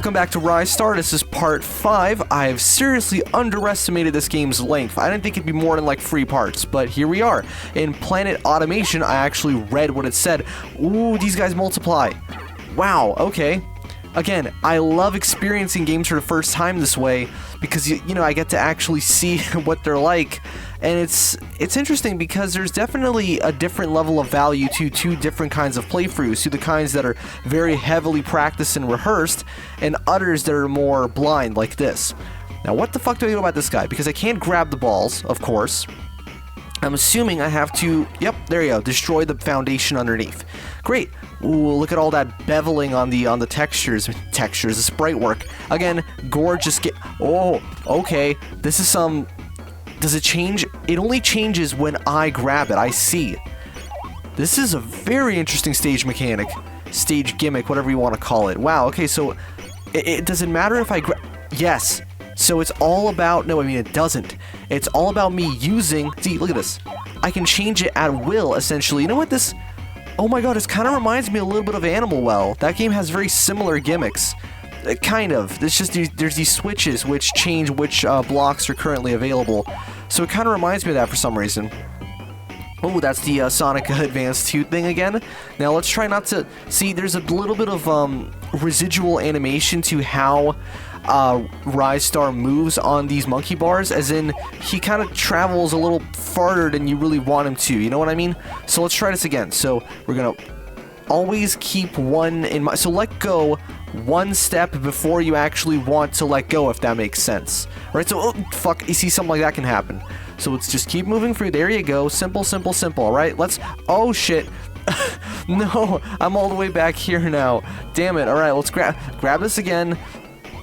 welcome back to Ristar. This is part 5. I've seriously underestimated this game's length. I didn't think it'd be more than like 3 parts, but here we are. In Planet Automation, I actually read what it said. Ooh, these guys multiply. Wow, okay. Again, I love experiencing games for the first time this way because, you know, I get to actually see what they're like. And it's interesting because there's definitely a different level of value to 2 different kinds of playthroughs, to the kinds that are very heavily practiced and rehearsed, and others that are more blind, like this. Now, what the fuck do I do about this guy? Because I can't grab the balls, of course. I'm assuming I have to, yep, there you go, destroy the foundation underneath. Great. Ooh, look at all that beveling on the textures, the sprite work. Again, gorgeous oh, okay, this is some... Does it change? It only changes when I grab it, I see. This is a very interesting stage mechanic. Stage gimmick, whatever you want to call it. Wow, okay, so... It doesn't matter if I grab... Yes. So it's all about... No, I mean, it doesn't. It's all about me using... See, look at this. I can change it at will, essentially. You know what this... Oh my god, this kind of reminds me a little bit of Animal Well. That game has very similar gimmicks. Kind of. It's just there's these switches which change which blocks are currently available. So it kind of reminds me of that for some reason. Oh, that's the Sonic Advance 2 thing again. Now let's try not to... See, there's a little bit of residual animation to how Ristar moves on these monkey bars, as in he kind of travels a little farther than you really want him to, you know what I mean? So let's try this again. So we're gonna always keep one in mind. So let go one step before you actually want to let go, if that makes sense. Right, so, oh, fuck, you see, something like that can happen. So let's just keep moving through. There you go. Simple, simple, simple. All right, let's... Oh, shit. No, I'm all the way back here now. Damn it. All right, let's grab this again.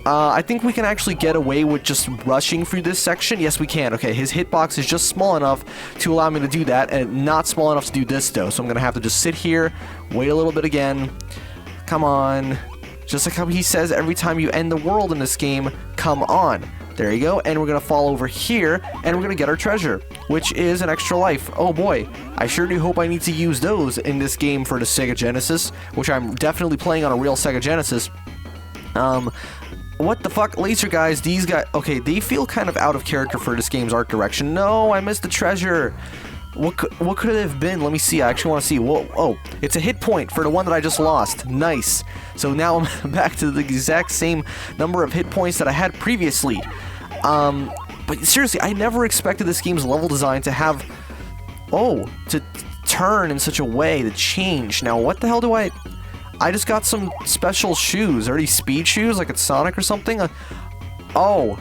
I think we can actually get away with just rushing through this section. Yes, we can. Okay, his hitbox is just small enough to allow me to do that, and not small enough to do this, though. So I'm going to have to just sit here, wait a little bit again. Come on. Just like how he says every time you end the world in this game, come on. There you go, and we're going to fall over here, and we're going to get our treasure, which is an extra life. Oh boy, I sure do hope I need to use those in this game for the Sega Genesis, which I'm definitely playing on a real Sega Genesis. What the fuck? Laser guys, these guys... Okay, they feel kind of out of character for this game's art direction. No, I missed the treasure. What could it have been? Let me see. I actually want to see. Whoa, oh, it's a hit point for the one that I just lost. Nice. So now I'm back to the exact same number of hit points that I had previously. But seriously, I never expected this game's level design to have... Oh, to turn in such a way, to change. Now, what the hell do I just got some special shoes. Are these speed shoes, like it's Sonic or something? Oh,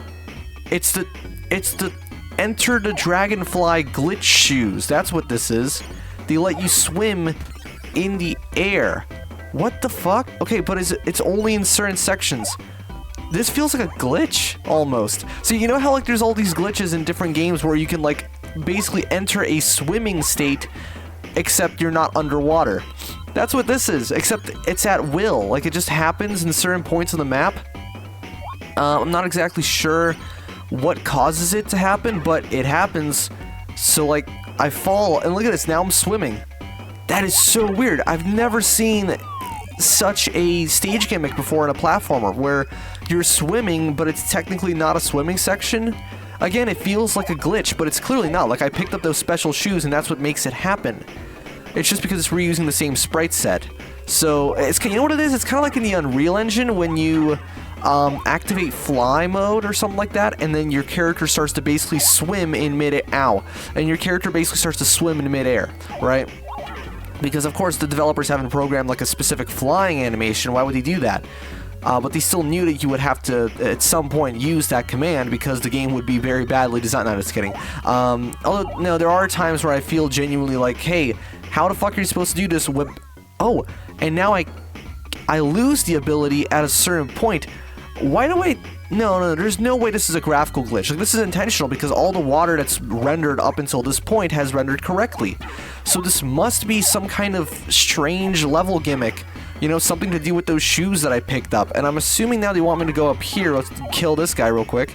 it's the Enter the Dragonfly glitch shoes. That's what this is. They let you swim in the air. What the fuck? Okay, but it's only in certain sections. This feels like a glitch, almost. So you know how, like, there's all these glitches in different games where you can, like, basically enter a swimming state, except you're not underwater. That's what this is, except it's at will. Like, it just happens in certain points on the map. I'm not exactly sure what causes it to happen, but it happens. So, like, I fall, and look at this, now I'm swimming. That is so weird. I've never seen such a stage gimmick before in a platformer, where you're swimming, but it's technically not a swimming section. Again, it feels like a glitch, but it's clearly not. Like, I picked up those special shoes, and that's what makes it happen. It's just because it's reusing the same sprite set. So, it's, you know what it is? It's kind of like in the Unreal Engine when you activate fly mode or something like that, and then your character starts to basically swim in mid-air. Ow. And your character basically starts to swim in mid-air, right? Because, of course, the developers haven't programmed, like, a specific flying animation. Why would they do that? But they still knew that you would have to, at some point, use that command because the game would be very badly designed. No, just kidding. Although, no, there are times where I feel genuinely like, hey, how the fuck are you supposed to do this? Oh, and now I lose the ability at a certain point. Why do I... No, there's no way this is a graphical glitch. Like, this is intentional because all the water that's rendered up until this point has rendered correctly. So this must be some kind of strange level gimmick. You know, something to do with those shoes that I picked up. And I'm assuming now they want me to go up here. Let's kill this guy real quick.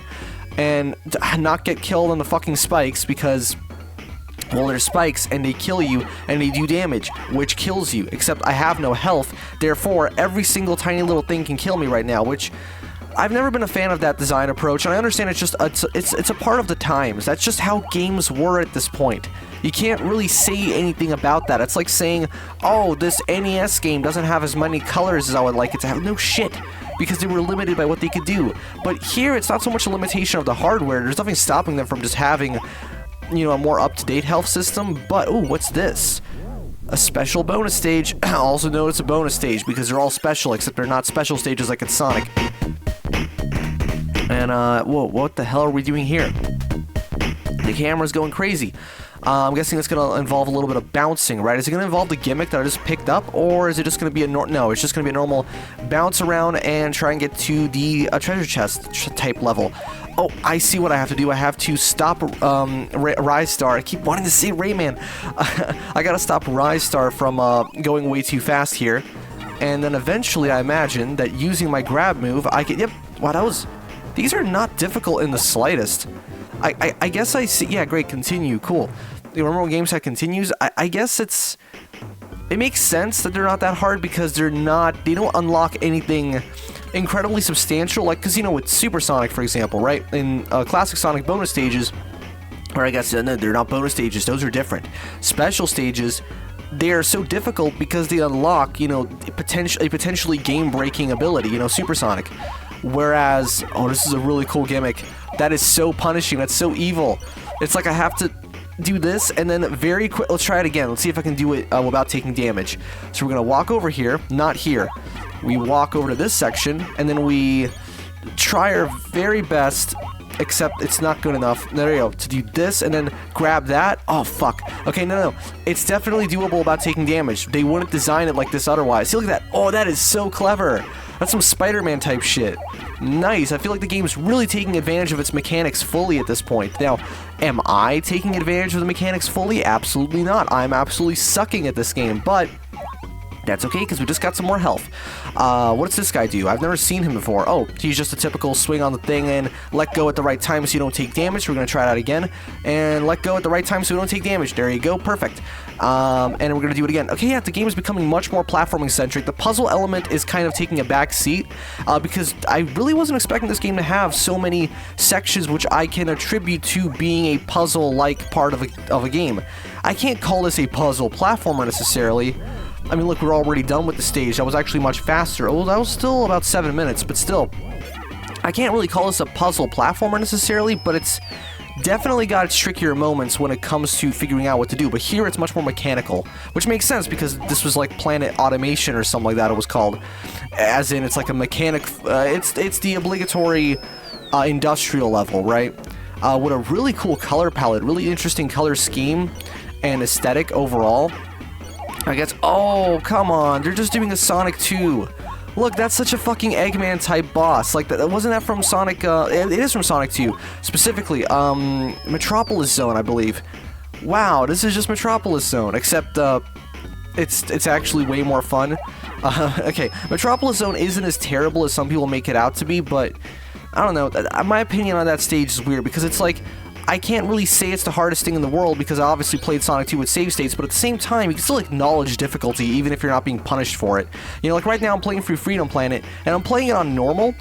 And not get killed on the fucking spikes because Well, there's spikes, and they kill you, and they do damage, which kills you, except I have no health, therefore, every single tiny little thing can kill me right now, which I've never been a fan of that design approach, and I understand it's just, it's a part of the times. That's just how games were at this point. You can't really say anything about that. It's like saying, oh, this NES game doesn't have as many colors as I would like it to have. No shit, because they were limited by what they could do. But here, it's not so much a limitation of the hardware. There's nothing stopping them from just having, you know, a more up-to-date health system. But, ooh, what's this? A special bonus stage. Also known as a bonus stage, because they're all special, except they're not special stages like in Sonic. And, whoa, what the hell are we doing here? The camera's going crazy. I'm guessing it's going to involve a little bit of bouncing, right? Is it going to involve the gimmick that I just picked up, or is it just going to be a no, it's just going to be a normal bounce around and try and get to the treasure chest type level. Oh, I see what I have to do. I have to stop Ristar. I keep wanting to say Rayman. I got to stop Ristar from going way too fast here. And then eventually, I imagine that using my grab move, I can... Yep, wow, that was... These are not difficult in the slightest. I guess I see... Yeah, great, continue, cool. You remember when games had continues? I guess it's... It makes sense that they're not that hard because they're not... They don't unlock anything incredibly substantial. Like, because, you know, with Super Sonic, for example, right? In classic Sonic bonus stages... Or I guess, no, they're not bonus stages. Those are different. Special stages... They are so difficult because they unlock, you know, a potentially game-breaking ability, you know, Super Sonic. Whereas, oh, this is a really cool gimmick. That is so punishing. That's so evil. It's like I have to do this and then very quick. Let's try it again. Let's see if I can do it without taking damage. So we're going to walk over here, not here. We walk over to this section and then we try our very best, except it's not good enough. There you go. To do this and then grab that. Oh, fuck. Okay, no. It's definitely doable without taking damage. They wouldn't design it like this otherwise. See, look at that. Oh, that is so clever. That's some Spider-Man type shit. Nice. I feel like the game's really taking advantage of its mechanics fully at this point. Now, am I taking advantage of the mechanics fully? Absolutely not. I'm absolutely sucking at this game, but... That's okay, because we just got some more health. What does this guy do? I've never seen him before. Oh, he's just a typical swing on the thing and let go at the right time so you don't take damage. We're going to try that again. And let go at the right time so we don't take damage. There you go. Perfect. And we're going to do it again. Okay, yeah, the game is becoming much more platforming-centric. The puzzle element is kind of taking a back seat because I really wasn't expecting this game to have so many sections which I can attribute to being a puzzle-like part of a game. I can't call this a puzzle platformer necessarily. I mean, look, we're already done with the stage. That was actually much faster. Oh, that was still about 7 minutes, but still. I can't really call this a puzzle platformer necessarily, but it's definitely got its trickier moments when it comes to figuring out what to do. But here it's much more mechanical, which makes sense because this was like Planet Automation or something like that it was called. As in, it's like a mechanic... it's the obligatory industrial level, right? With a really cool color palette, really interesting color scheme and aesthetic overall. I guess... Oh, come on. They're just doing a Sonic 2. Look, that's such a fucking Eggman-type boss. Like, wasn't that from Sonic... it is from Sonic 2. Specifically, Metropolis Zone, I believe. Wow, this is just Metropolis Zone. Except, it's actually way more fun. Okay, Metropolis Zone isn't as terrible as some people make it out to be, but... I don't know. My opinion on that stage is weird, because it's like... I can't really say it's the hardest thing in the world because I obviously played Sonic 2 with save states, but at the same time, you can still acknowledge difficulty even if you're not being punished for it. You know, like right now I'm playing through Freedom Planet, and I'm playing it on normal,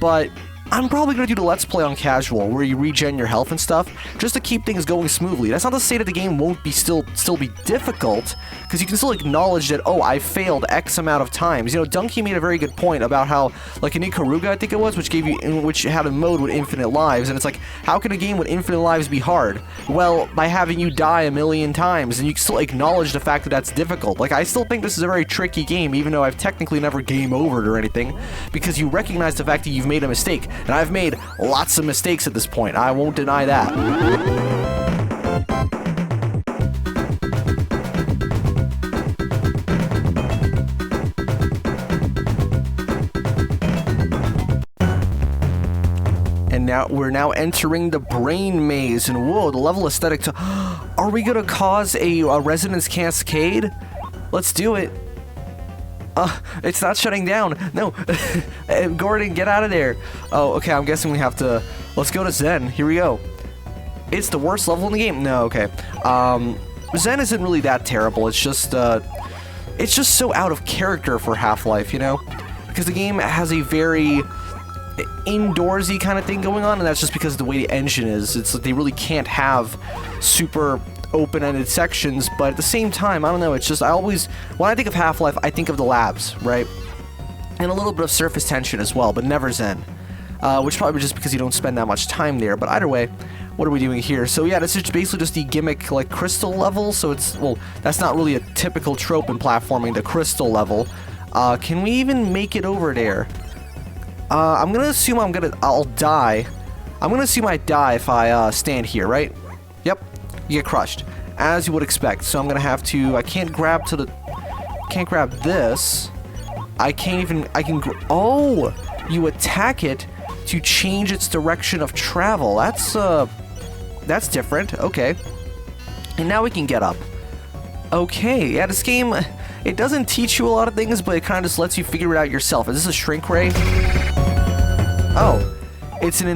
but I'm probably going to do the Let's Play on casual, where you regen your health and stuff, just to keep things going smoothly. That's not to say that the game won't be still be difficult, because you can still acknowledge that, oh, I failed X amount of times. You know, Donkey made a very good point about how, like in Ikaruga, I think it was, which had a mode with infinite lives, and it's like, how can a game with infinite lives be hard? Well, by having you die a million times, and you can still acknowledge the fact that that's difficult. Like, I still think this is a very tricky game, even though I've technically never game overed or anything, because you recognize the fact that you've made a mistake. And I've made lots of mistakes at this point. I won't deny that. And now we're entering the brain maze, and whoa, the level aesthetic to... Are we gonna cause a resonance cascade? Let's do it. It's not shutting down. No. Gordon, get out of there. Oh, okay, I'm guessing we have to... Let's go to Zen. Here we go. It's the worst level in the game? No, okay. Zen isn't really that terrible. It's just so out of character for Half-Life, you know? Because the game has a very indoorsy kind of thing going on, and that's just because of the way the engine is. It's like they really can't have super open-ended sections, but at the same time, I don't know, it's just, when I think of Half-Life, I think of the labs, right? And a little bit of surface tension as well, but never Zen. Which probably just because you don't spend that much time there, but either way, what are we doing here? So yeah, this is basically just the gimmick, like, crystal level, so it's, well, that's not really a typical trope in platforming, the crystal level. Can we even make it over there? I'm gonna assume I'll die. I'm gonna assume I die if I, stand here, right? Yep, you get crushed, as you would expect. So I'm gonna have to, I can't grab this. Oh! You attack it to change its direction of travel. That's different. Okay. And now we can get up. Okay, yeah, this game, it doesn't teach you a lot of things, but it kind of just lets you figure it out yourself. Is this a shrink ray? Oh, it's an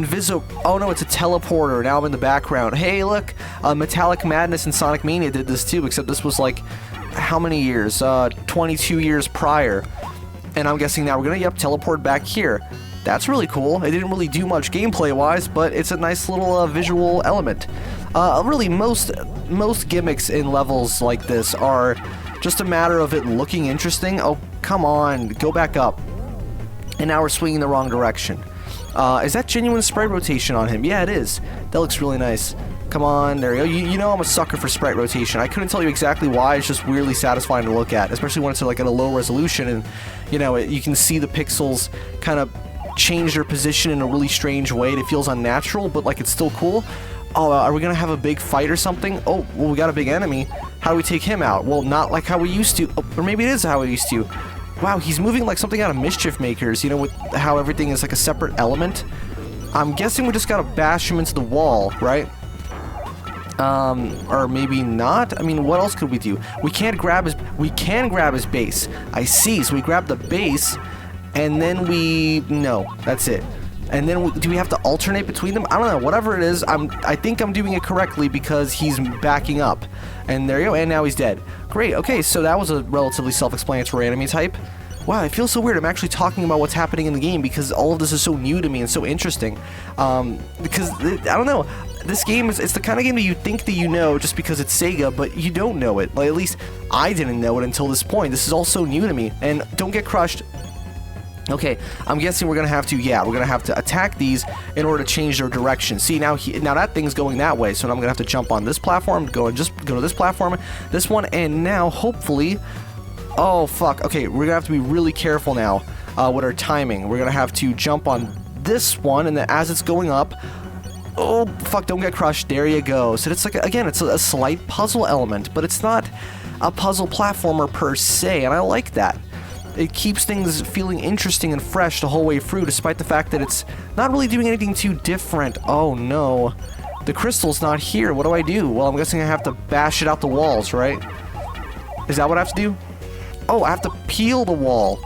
oh no, it's a teleporter. Now I'm in the background. Hey, look, Metallic Madness and Sonic Mania did this too, except this was like, how many years? 22 years prior. And I'm guessing now we're gonna, teleport back here. That's really cool. It didn't really do much gameplay-wise, but it's a nice little visual element. Really, most gimmicks in levels like this are just a matter of it looking interesting. Oh, come on, go back up. And now we're swinging the wrong direction. Is that genuine sprite rotation on him? Yeah, it is. That looks really nice. Come on, there you go. You know I'm a sucker for sprite rotation. I couldn't tell you exactly why, it's just weirdly satisfying to look at, especially when it's like at a low resolution and, you know, you can see the pixels kind of change their position in a really strange way. It feels unnatural, but like it's still cool. Oh, are we gonna have a big fight or something? Oh, well, we got a big enemy. How do we take him out? Well, not like how we used to. Oh, or maybe it is how we used to. Wow, he's moving like something out of Mischief Makers, you know, with how everything is like a separate element. I'm guessing we just gotta bash him into the wall, right? Or maybe not. I mean, what else could we do? We can grab his base. I see. So we grab the base, and then no, that's it. And then do we have to alternate between them? I don't know. Whatever it is, I think I'm doing it correctly because he's backing up. And there you go. And now he's dead. Great. Okay, so that was a relatively self-explanatory enemy type. Wow, it feels so weird. I'm actually talking about what's happening in the game because all of this is so new to me and so interesting. Because, I don't know, this game it's the kind of game that you think that you know just because it's Sega, but you don't know it. Like, at least I didn't know it until this point. This is all so new to me. And don't get crushed. Okay, I'm guessing we're gonna have to attack these in order to change their direction. See, now that thing's going that way, so now I'm gonna have to jump on this platform, go to this platform, this one, and now hopefully, oh fuck, okay, we're gonna have to be really careful now with our timing. We're gonna have to jump on this one, and then as it's going up, oh fuck, don't get crushed, there you go. So it's like, again, it's a slight puzzle element, but it's not a puzzle platformer per se, and I like that. It keeps things feeling interesting and fresh the whole way through, despite the fact that it's not really doing anything too different. Oh no. The crystal's not here. What do I do? Well, I'm guessing I have to bash it out the walls, right? Is that what I have to do? Oh, I have to peel the wall.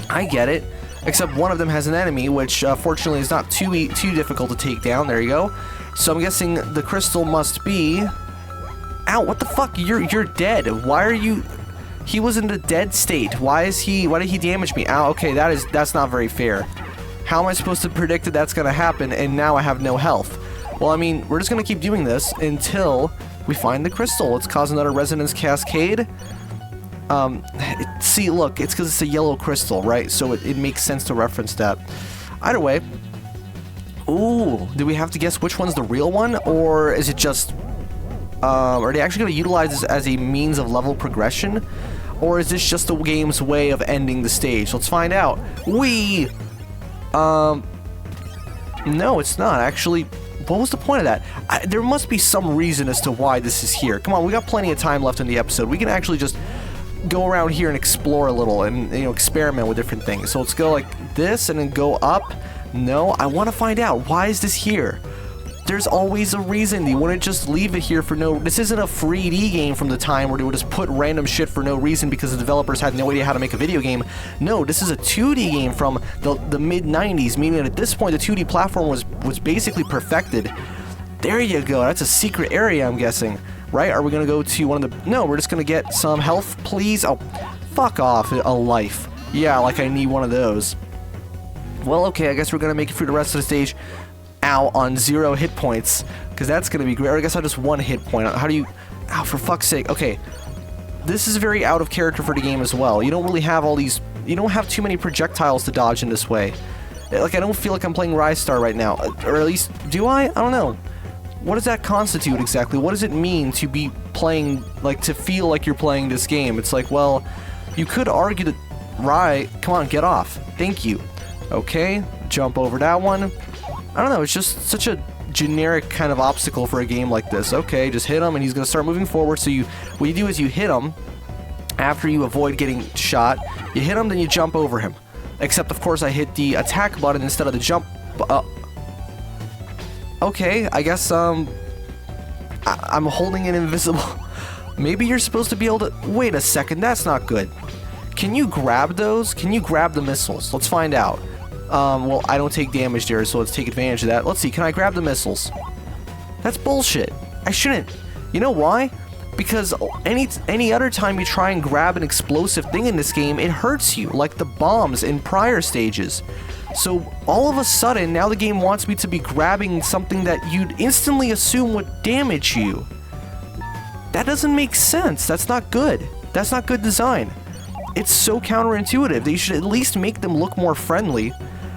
I get it. Except one of them has an enemy, which fortunately is not too difficult to take down. There you go. So I'm guessing the crystal must be... Ow, what the fuck? You're dead. Why are you... He was in the dead state. Why did he damage me? Ow, okay, that's not very fair. How am I supposed to predict that that's gonna happen and now I have no health? Well, I mean, we're just gonna keep doing this until we find the crystal. Let's cause another resonance cascade. See, look, it's because it's a yellow crystal, right? So it makes sense to reference that. Either way, ooh, do we have to guess which one's the real one? Or is it just, are they actually going to utilize this as a means of level progression? Or is this just the game's way of ending the stage? Let's find out. No, it's not, actually. What was the point of that? There must be some reason as to why this is here. Come on, we got plenty of time left in the episode. We can actually just go around here and explore a little and, you know, experiment with different things. So let's go like this and then go up. No, I want to find out. Why is this here? There's always a reason. You wouldn't just leave it here for no... This isn't a 3D game from the time where they would just put random shit for no reason because the developers had no idea how to make a video game. No, this is a 2D game from the mid-90s, meaning that at this point the 2D platform was basically perfected. There you go. That's a secret area, I'm guessing. Right? Are we going to go to one of the... No, we're just going to get some health, please. Oh, fuck off. A life. Yeah, like I need one of those. Well, okay, I guess we're going to make it through the rest of the stage. Ow, on 0 hit points. Because that's going to be great. Or I guess I'll just 1 hit point. How do you... Ow, for fuck's sake. Okay. This is very out of character for the game as well. You don't really have all these... You don't have too many projectiles to dodge in this way. Like, I don't feel like I'm playing Ristar right now. Or at least, do I? I don't know. What does that constitute exactly? What does it mean to be playing, like, to feel like you're playing this game? It's like, well, you could argue that... Right, come on, get off. Thank you. Okay, jump over that one. I don't know, it's just such a generic kind of obstacle for a game like this. Okay, just hit him and he's going to start moving forward. So what you do is you hit him after you avoid getting shot. You hit him, then you jump over him. Except, of course, I hit the attack button instead of the jump. Okay, I guess, I'm holding it invisible. Maybe you're supposed to be able to... Wait a second, that's not good. Can you grab those? Can you grab the missiles? Let's find out. Well, I don't take damage there, so let's take advantage of that. Let's see, can I grab the missiles? That's bullshit. I shouldn't. You know why? Because any other time you try and grab an explosive thing in this game, it hurts you, like the bombs in prior stages. So, all of a sudden, now the game wants me to be grabbing something that you'd instantly assume would damage you. That doesn't make sense. That's not good. That's not good design. It's so counterintuitive. They should at least make them look more friendly.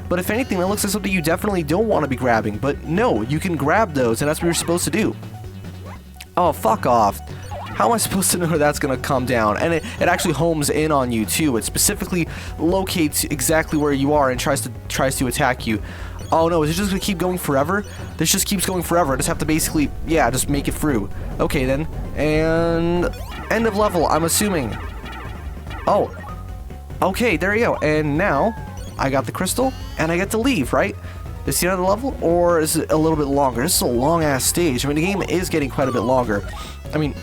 But if anything, that looks like something you definitely don't want to be grabbing. But no, you can grab those, and that's what you're supposed to do. Oh, fuck off. How am I supposed to know that's going to come down? And it actually homes in on you, too. It specifically locates exactly where you are and tries to attack you. Oh, no, is it just going to keep going forever? This just keeps going forever. I just have to basically, yeah, just make it through. Okay, then. And end of level, I'm assuming. Oh. Okay, there you go. And now, I got the crystal, and I get to leave, right? Is the end of the level, or is it a little bit longer? This is a long-ass stage. I mean, the game is getting quite a bit longer. I mean...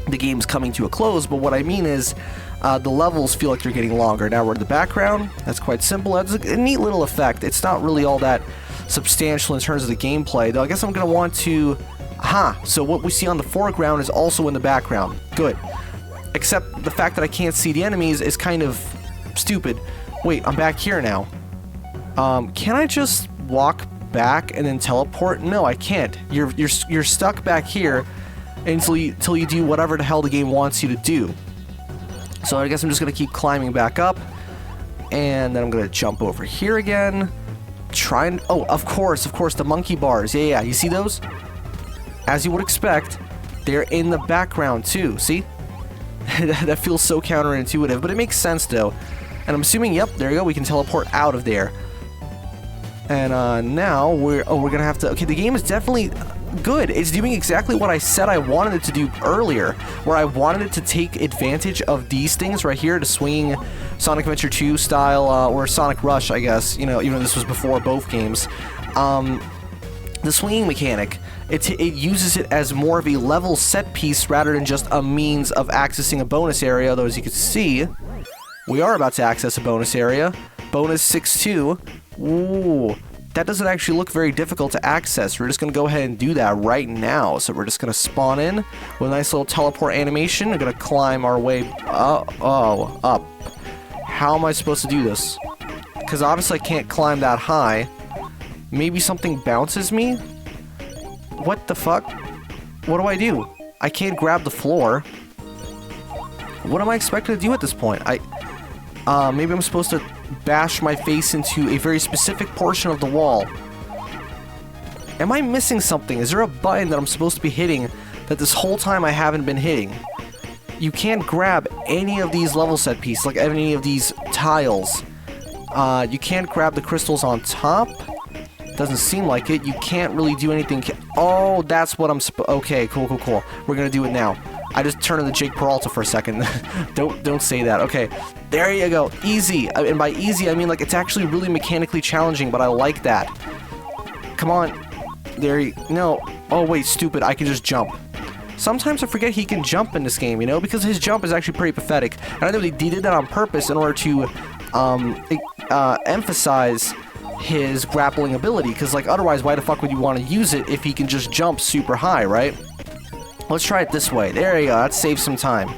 the game's coming to a close, but what I mean is the levels feel like they're getting longer. Now we're in the background. That's quite simple. That's a neat little effect. It's not really all that substantial in terms of the gameplay, though I guess I'm going to want to... Aha! So what we see on the foreground is also in the background. Good. Except the fact that I can't see the enemies is kind of stupid. Wait, I'm back here now. Can I just walk back and then teleport? No, I can't. You're stuck back here until you do whatever the hell the game wants you to do. So I guess I'm just going to keep climbing back up. And then I'm going to jump over here again. Try and... Oh, of course, the monkey bars. Yeah, you see those? As you would expect, they're in the background too. See? That feels so counterintuitive, but it makes sense though. And I'm assuming, yep, there you go, we can teleport out of there. And now we're going to have to... Okay, the game is definitely... good. It's doing exactly what I said I wanted it to do earlier, where I wanted it to take advantage of these things right here, the swinging Sonic Adventure 2 style, or Sonic Rush, I guess, you know, even though this was before both games. The swinging mechanic, it uses it as more of a level set piece rather than just a means of accessing a bonus area, though as you can see, we are about to access a bonus area. Bonus 6-2. Ooh. That doesn't actually look very difficult to access. We're just going to go ahead and do that right now. So we're just going to spawn in with a nice little teleport animation. We're going to climb our way up. How am I supposed to do this? Because obviously I can't climb that high. Maybe something bounces me? What the fuck? What do I do? I can't grab the floor. What am I expected to do at this point? Maybe I'm supposed to bash my face into a very specific portion of the wall. Am I missing something? Is there a button that I'm supposed to be hitting that this whole time I haven't been hitting? You can't grab any of these level set pieces, like any of these tiles. You can't grab the crystals on top. Doesn't seem like it. You can't really do anything. Oh, that's what I'm okay, cool. We're gonna do it now. I just turned into Jake Peralta for a second. Don't say that. Okay, there you go. Easy. And by easy, I mean like it's actually really mechanically challenging, but I like that. Come on. There you... No. Oh, wait, stupid. I can just jump. Sometimes I forget he can jump in this game, you know, because his jump is actually pretty pathetic. And I know they did that on purpose in order to emphasize his grappling ability, because like otherwise why the fuck would you want to use it if he can just jump super high, right? Let's try it this way. There you go. That saves some time.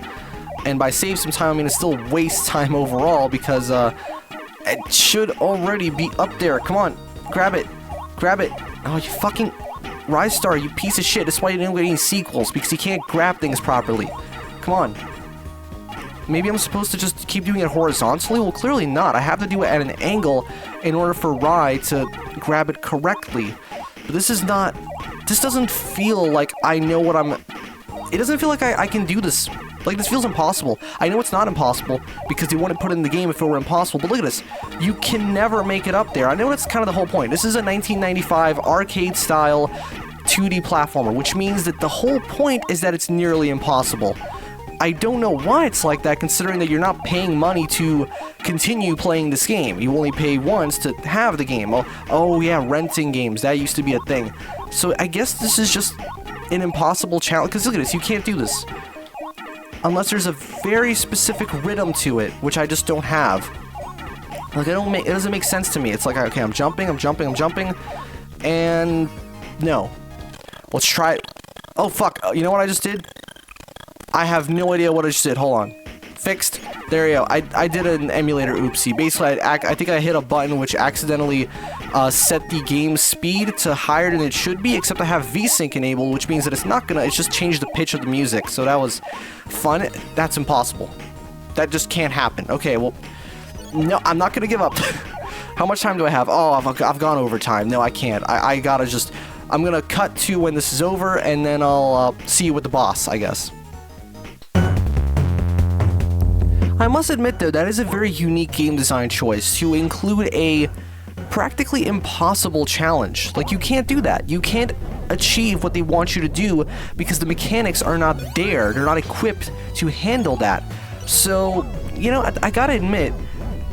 And by save some time, I mean it still wastes time overall, because it should already be up there. Come on, grab it. Grab it. Oh, you fucking Ristar, you piece of shit. That's why you didn't get any sequels, because you can't grab things properly. Come on. Maybe I'm supposed to just keep doing it horizontally? Well, clearly not. I have to do it at an angle in order for Rai to grab it correctly. But this is not... This doesn't feel like I know what I'm... It doesn't feel like I can do this. Like, this feels impossible. I know it's not impossible, because they wouldn't put it in the game if it were impossible. But look at this. You can never make it up there. I know that's kind of the whole point. This is a 1995 arcade-style 2D platformer, which means that the whole point is that it's nearly impossible. I don't know why it's like that, considering that you're not paying money to continue playing this game. You only pay once to have the game. Oh yeah, renting games. That used to be a thing. So I guess this is just an impossible challenge. Because look at this, you can't do this. Unless there's a very specific rhythm to it, which I just don't have. Like, it doesn't make sense to me. It's like, okay, I'm jumping, and no. Let's try it. Oh, fuck. You know what I just did? I have no idea what I just did. Hold on. Fixed. There you go. I did an emulator oopsie. Basically, I think I hit a button which accidentally set the game speed to higher than it should be, except I have VSync enabled, which means that it's just changed the pitch of the music. So that was fun. That's impossible. That just can't happen. Okay, well, no, I'm not gonna give up. How much time do I have? Oh, I've gone over time. No, I can't. I gotta just... I'm gonna cut to when this is over, and then I'll see you with the boss, I guess. I must admit, though, that is a very unique game design choice to include a practically impossible challenge. Like, you can't do that. You can't achieve what they want you to do because the mechanics are not there. They're not equipped to handle that. So, you know, I gotta admit,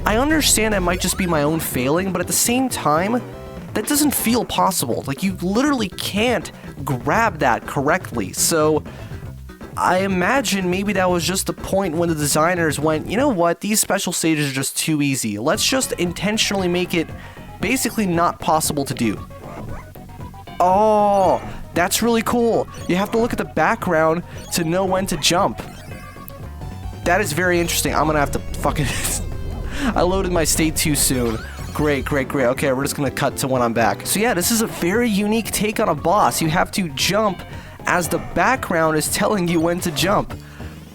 I understand that might just be my own failing, but at the same time, that doesn't feel possible. Like, you literally can't grab that correctly. So I imagine maybe that was just the point when the designers went, you know what, these special stages are just too easy. Let's just intentionally make it basically not possible to do. Oh, that's really cool. You have to look at the background to know when to jump. That is very interesting. I'm gonna have to fucking... I loaded my state too soon. Great, great, great. Okay, we're just gonna cut to when I'm back. So yeah, this is a very unique take on a boss. You have to jump as the background is telling you when to jump.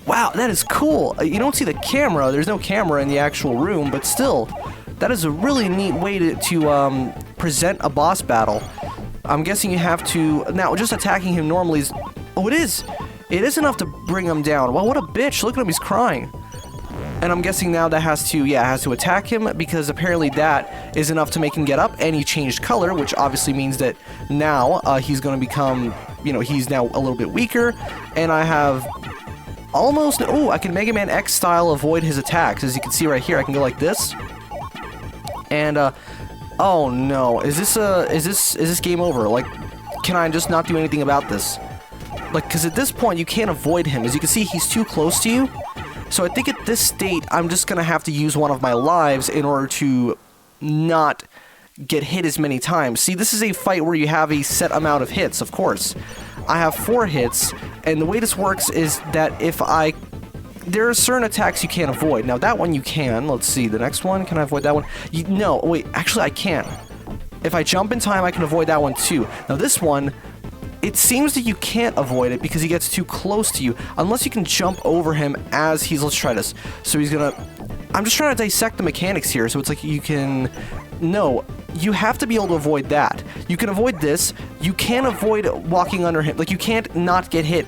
Wow, that is cool. You don't see the camera. There's no camera in the actual room, but still, that is a really neat way to present a boss battle. I'm guessing you have to... Now, just attacking him normally is... Oh, it is! It is enough to bring him down. Wow, what a bitch. Look at him, he's crying. And I'm guessing now that has to attack him, because apparently that is enough to make him get up, and he changed color, which obviously means that now he's going to become, you know, he's now a little bit weaker, and I have almost, oh, I can Mega Man X style avoid his attacks. As you can see right here, I can go like this, and oh no, is this game over? Like, can I just not do anything about this? Like, because at this point you can't avoid him. As you can see, he's too close to you. So I think at this state, I'm just going to have to use one of my lives in order to not get hit as many times. See, this is a fight where you have a set amount of hits, of course. I have 4 hits, and the way this works is that there are certain attacks you can't avoid. Now, that one you can. Let's see, the next one, can I avoid that one? No, wait, actually I can't. If I jump in time, I can avoid that one too. Now, this one... It seems that you can't avoid it because he gets too close to you, unless you can jump over him as he's... Let's try this. So he's gonna... I'm just trying to dissect the mechanics here, so it's like you can... No, you have to be able to avoid that. You can avoid this. You can't avoid walking under him. Like, you can't not get hit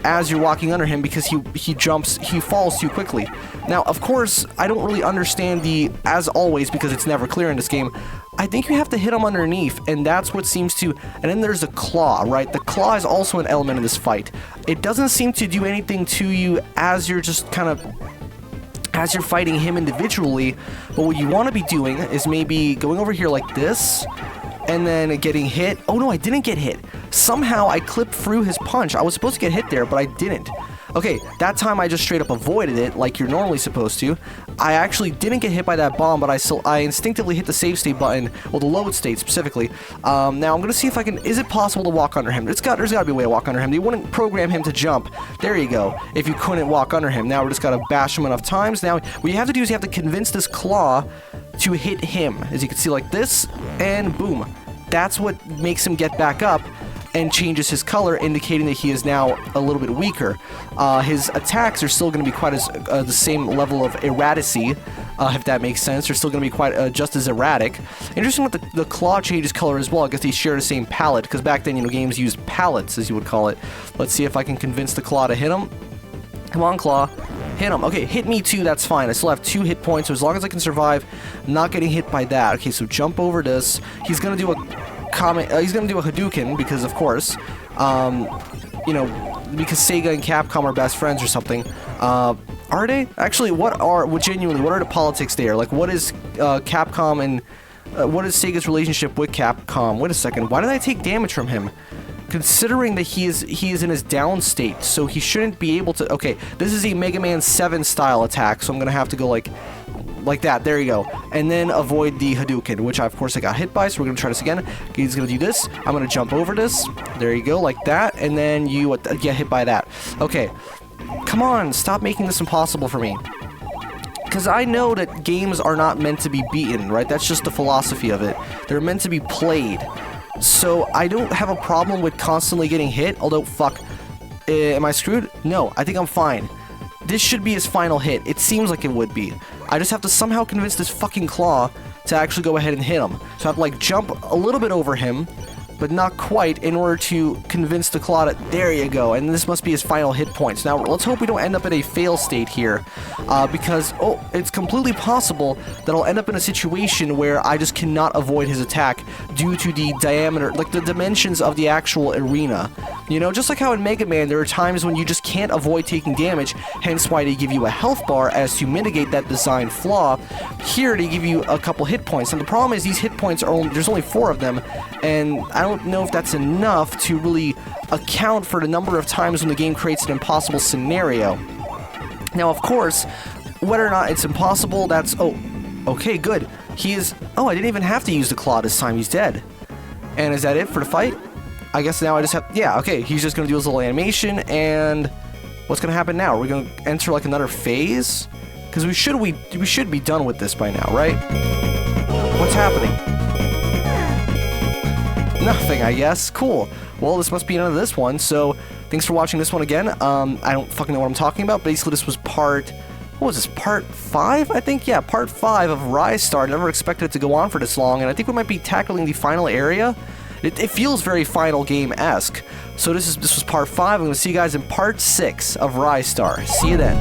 as you're walking under him because he falls too quickly. Now, of course, I don't really understand the... As always, because it's never clear in this game, I think you have to hit him underneath, and that's what seems to... And then there's the claw, right? The claw is also an element in this fight. It doesn't seem to do anything to you as you're just kind of... As you're fighting him individually, but what you want to be doing is maybe going over here like this, and then getting hit. Oh no, I didn't get hit. Somehow I clipped through his punch. I was supposed to get hit there, but I didn't. Okay, that time I just straight up avoided it like you're normally supposed to. I actually didn't get hit by that bomb, but I instinctively hit the save state button, well, the load state specifically. Now I'm going to see if I can, is it possible to walk under him? There's got to be a way to walk under him. They wouldn't program him to jump. There you go, if you couldn't walk under him. Now we just got to bash him enough times. Now what you have to do is you have to convince this claw to hit him, as you can see, like this, and boom. That's what makes him get back up and changes his color, indicating that he is now a little bit weaker. His attacks are still going to be quite as the same level of erraticy, if that makes sense. They're still going to be quite just as erratic. Interesting that the claw changes color as well. I guess they share the same palette, because back then, you know, games used palettes, as you would call it. Let's see if I can convince the claw to hit him. Come on, claw. Hit him. Okay, hit me too, that's fine. I still have 2 hit points, so as long as I can survive not getting hit by that. Okay, so jump over this. He's going to do a he's gonna do a Hadouken, because of course, you know, because Sega and Capcom are best friends or something. Are they? Actually, genuinely, what are the politics there? Like, what is Capcom and what is Sega's relationship with Capcom? Wait a second, why did I take damage from him? Considering that he is in his down state, so he shouldn't be able to. Okay, this is a Mega Man 7 style attack, so I'm gonna have to go like that. There you go, and then avoid the Hadouken, which of course I got hit by. So we're gonna try this again. He's gonna do this. I'm gonna jump over this. There you go, like that, and then you get hit by that. Okay, come on, stop making this impossible for me. Because I know that games are not meant to be beaten, right? That's just the philosophy of it. They're meant to be played. So I don't have a problem with constantly getting hit, although, fuck, am I screwed? No, I think I'm fine. This should be his final hit. It seems like it would be. I just have to somehow convince this fucking claw to actually go ahead and hit him. So I have to, like, jump a little bit over him, but not quite, in order to convince the claw that, there you go, and this must be his final hit points. Now, let's hope we don't end up in a fail state here, because, oh, it's completely possible that I'll end up in a situation where I just cannot avoid his attack due to the diameter, like the dimensions of the actual arena. You know, just like how in Mega Man, there are times when you just can't avoid taking damage, hence why they give you a health bar as to mitigate that design flaw. Here, they give you a couple hit points, and the problem is these hit points are only, there's only 4 of them, and I don't know if that's enough to really account for the number of times when the game creates an impossible scenario. Now, of course, whether or not it's impossible, that's... Oh, okay, good. He is... Oh, I didn't even have to use the claw this time. He's dead. And is that it for the fight? I guess now I just have... Yeah, okay. He's just going to do his little animation, and... What's going to happen now? Are we going to enter, like, another phase? Because we should be done with this by now, right? What's happening? Nothing, I guess. Cool. Well, this must be another this one, so thanks for watching this one again. I don't fucking know what I'm talking about. Basically, this was part... What was this? Part 5, I think? Yeah, part 5 of Ristar. Never expected it to go on for this long, and I think we might be tackling the final area. It feels very final game-esque. So this was part 5. I'm going to see you guys in part 6 of Ristar. See you then.